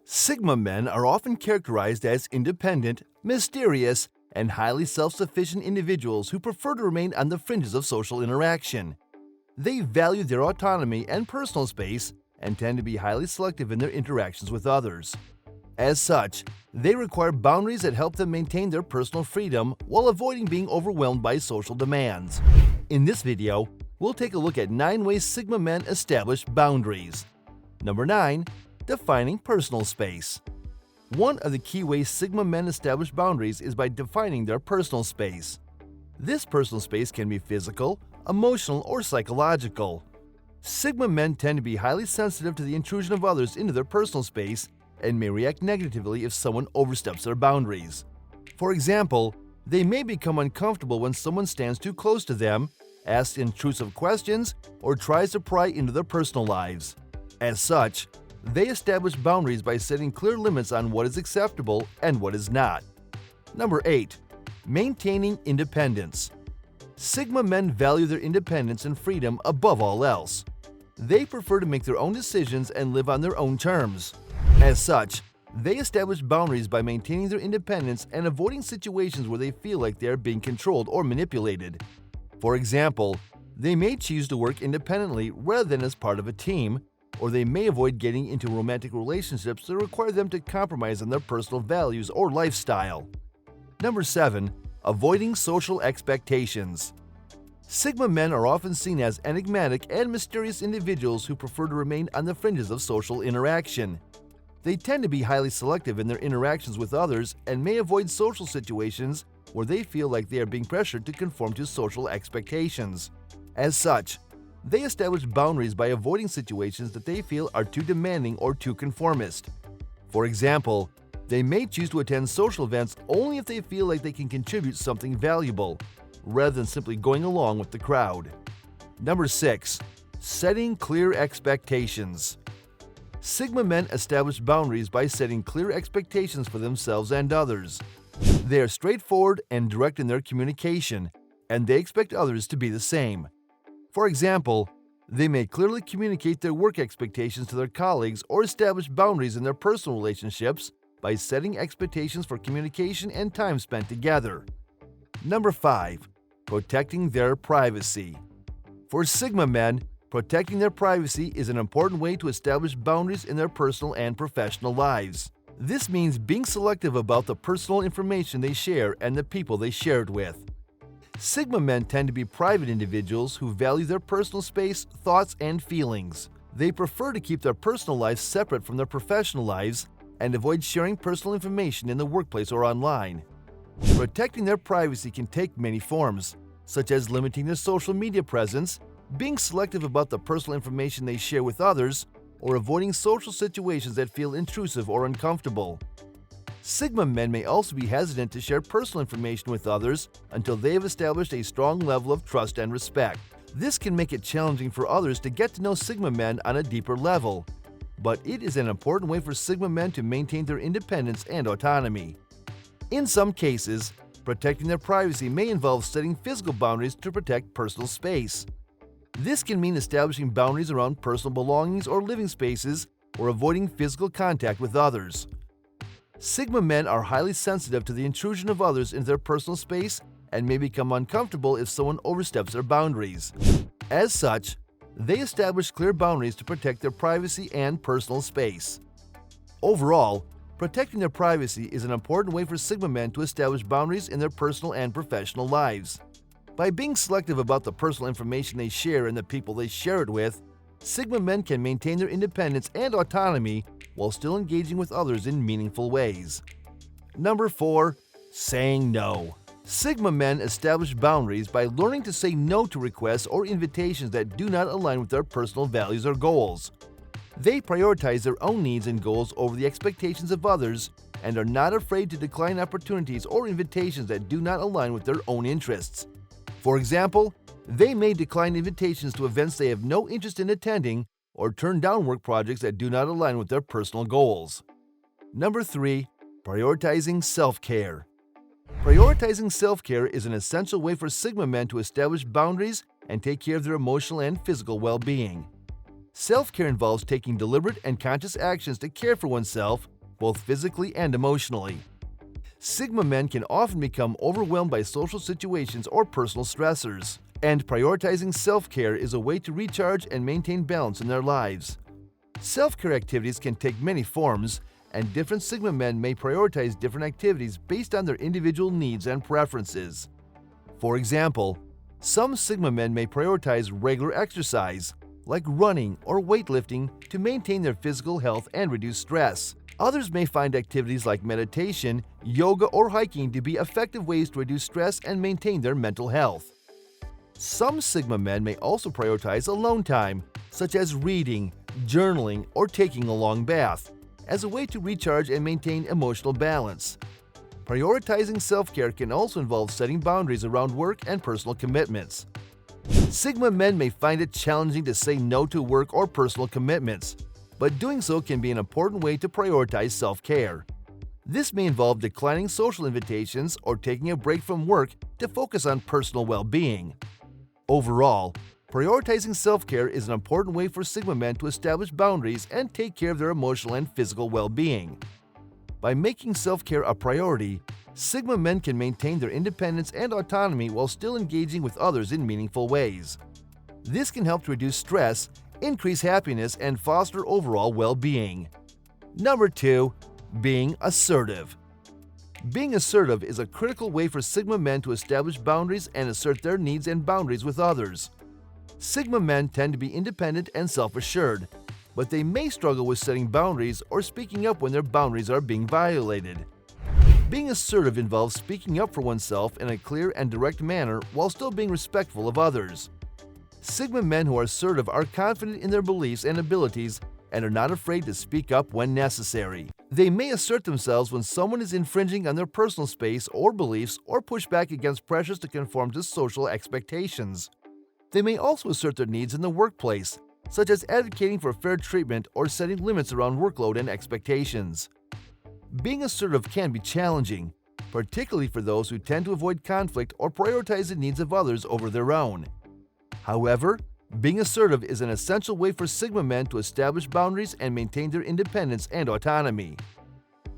Sigma men are often characterized as independent, mysterious, and highly self-sufficient individuals who prefer to remain on the fringes of social interaction. They value their autonomy and personal space and tend to be highly selective in their interactions with others. As such, they require boundaries that help them maintain their personal freedom while avoiding being overwhelmed by social demands. In this video, we'll take a look at 9 ways Sigma men establish boundaries. Number 9. Defining personal space. One of the key ways Sigma men establish boundaries is by defining their personal space. This personal space can be physical, emotional, or psychological. Sigma men tend to be highly sensitive to the intrusion of others into their personal space and may react negatively if someone oversteps their boundaries. For example, they may become uncomfortable when someone stands too close to them, asks intrusive questions, or tries to pry into their personal lives. As such, they establish boundaries by setting clear limits on what is acceptable and what is not. Number 8. Maintaining independence. Sigma men value their independence and freedom above all else. They prefer to make their own decisions and live on their own terms. As such, they establish boundaries by maintaining their independence and avoiding situations where they feel like they are being controlled or manipulated. For example, they may choose to work independently rather than as part of a team, or they may avoid getting into romantic relationships that require them to compromise on their personal values or lifestyle. Number 7. Avoiding social expectations. Sigma men are often seen as enigmatic and mysterious individuals who prefer to remain on the fringes of social interaction. They tend to be highly selective in their interactions with others and may avoid social situations where they feel like they are being pressured to conform to social expectations. As such, they establish boundaries by avoiding situations that they feel are too demanding or too conformist. For example, they may choose to attend social events only if they feel like they can contribute something valuable, rather than simply going along with the crowd. Number 6. Setting clear expectations. Sigma men establish boundaries by setting clear expectations for themselves and others. They are straightforward and direct in their communication, and they expect others to be the same. For example, they may clearly communicate their work expectations to their colleagues or establish boundaries in their personal relationships by setting expectations for communication and time spent together. Number 5. Protecting their privacy. For Sigma men, protecting their privacy is an important way to establish boundaries in their personal and professional lives. This means being selective about the personal information they share and the people they share it with. Sigma men tend to be private individuals who value their personal space, thoughts, and feelings. They prefer to keep their personal lives separate from their professional lives and avoid sharing personal information in the workplace or online. Protecting their privacy can take many forms, such as limiting their social media presence, being selective about the personal information they share with others, or avoiding social situations that feel intrusive or uncomfortable. Sigma men may also be hesitant to share personal information with others until they have established a strong level of trust and respect. This can make it challenging for others to get to know Sigma men on a deeper level, but it is an important way for Sigma men to maintain their independence and autonomy. In some cases, protecting their privacy may involve setting physical boundaries to protect personal space. This can mean establishing boundaries around personal belongings or living spaces, or avoiding physical contact with others. Sigma men are highly sensitive to the intrusion of others into their personal space and may become uncomfortable if someone oversteps their boundaries. As such, they establish clear boundaries to protect their privacy and personal space. Overall, protecting their privacy is an important way for Sigma men to establish boundaries in their personal and professional lives. By being selective about the personal information they share and the people they share it with, Sigma men can maintain their independence and autonomy while still engaging with others in meaningful ways. Number 4. Saying no. Sigma men establish boundaries by learning to say no to requests or invitations that do not align with their personal values or goals. They prioritize their own needs and goals over the expectations of others and are not afraid to decline opportunities or invitations that do not align with their own interests. For example, they may decline invitations to events they have no interest in attending or turn down work projects that do not align with their personal goals. Number 3. Prioritizing self-care. Prioritizing self-care is an essential way for Sigma men to establish boundaries and take care of their emotional and physical well-being. Self-care involves taking deliberate and conscious actions to care for oneself both physically and emotionally. Sigma men can often become overwhelmed by social situations or personal stressors, and prioritizing self-care is a way to recharge and maintain balance in their lives. Self-care activities can take many forms, and different Sigma men may prioritize different activities based on their individual needs and preferences. For example, some Sigma men may prioritize regular exercise, like running or weightlifting, to maintain their physical health and reduce stress. Others may find activities like meditation, yoga, or hiking to be effective ways to reduce stress and maintain their mental health. Some Sigma men may also prioritize alone time, such as reading, journaling, or taking a long bath, as a way to recharge and maintain emotional balance. Prioritizing self-care can also involve setting boundaries around work and personal commitments. Sigma men may find it challenging to say no to work or personal commitments, but doing so can be an important way to prioritize self-care. This may involve declining social invitations or taking a break from work to focus on personal well-being. Overall, prioritizing self-care is an important way for Sigma men to establish boundaries and take care of their emotional and physical well-being. By making self-care a priority, Sigma men can maintain their independence and autonomy while still engaging with others in meaningful ways. This can help to reduce stress, increase happiness, and foster overall well-being. Number 2. Being assertive. Being assertive is a critical way for Sigma men to establish boundaries and assert their needs and boundaries with others. Sigma men tend to be independent and self-assured, but they may struggle with setting boundaries or speaking up when their boundaries are being violated. Being assertive involves speaking up for oneself in a clear and direct manner while still being respectful of others. Sigma men who are assertive are confident in their beliefs and abilities and are not afraid to speak up when necessary. They may assert themselves when someone is infringing on their personal space or beliefs, or push back against pressures to conform to social expectations. They may also assert their needs in the workplace, such as advocating for fair treatment or setting limits around workload and expectations. Being assertive can be challenging, particularly for those who tend to avoid conflict or prioritize the needs of others over their own. However, being assertive is an essential way for Sigma men to establish boundaries and maintain their independence and autonomy.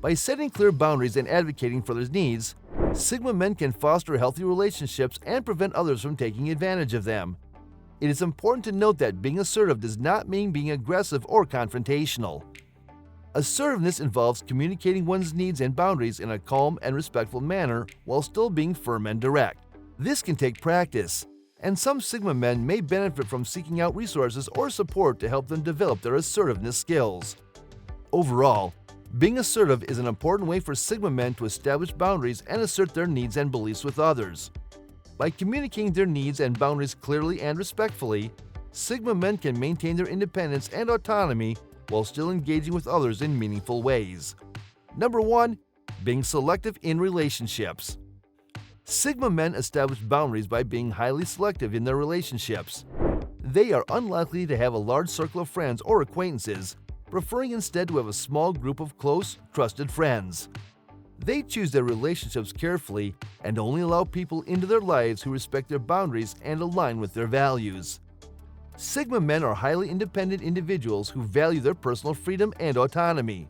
By setting clear boundaries and advocating for their needs, Sigma men can foster healthy relationships and prevent others from taking advantage of them. It is important to note that being assertive does not mean being aggressive or confrontational. Assertiveness involves communicating one's needs and boundaries in a calm and respectful manner while still being firm and direct. This can take practice, and some Sigma men may benefit from seeking out resources or support to help them develop their assertiveness skills. Overall, being assertive is an important way for Sigma men to establish boundaries and assert their needs and beliefs with others. By communicating their needs and boundaries clearly and respectfully, Sigma men can maintain their independence and autonomy while still engaging with others in meaningful ways. Number 1. Being selective in relationships. Sigma men establish boundaries by being highly selective in their relationships. They are unlikely to have a large circle of friends or acquaintances, preferring instead to have a small group of close, trusted friends. They choose their relationships carefully and only allow people into their lives who respect their boundaries and align with their values. Sigma men are highly independent individuals who value their personal freedom and autonomy.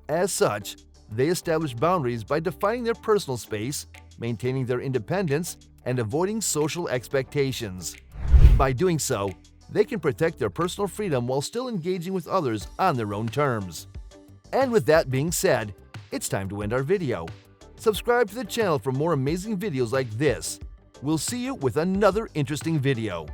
As such, they establish boundaries by defining their personal space, maintaining their independence, and avoiding social expectations. By doing so, they can protect their personal freedom while still engaging with others on their own terms. And with that being said, it's time to end our video. Subscribe to the channel for more amazing videos like this. We'll see you with another interesting video.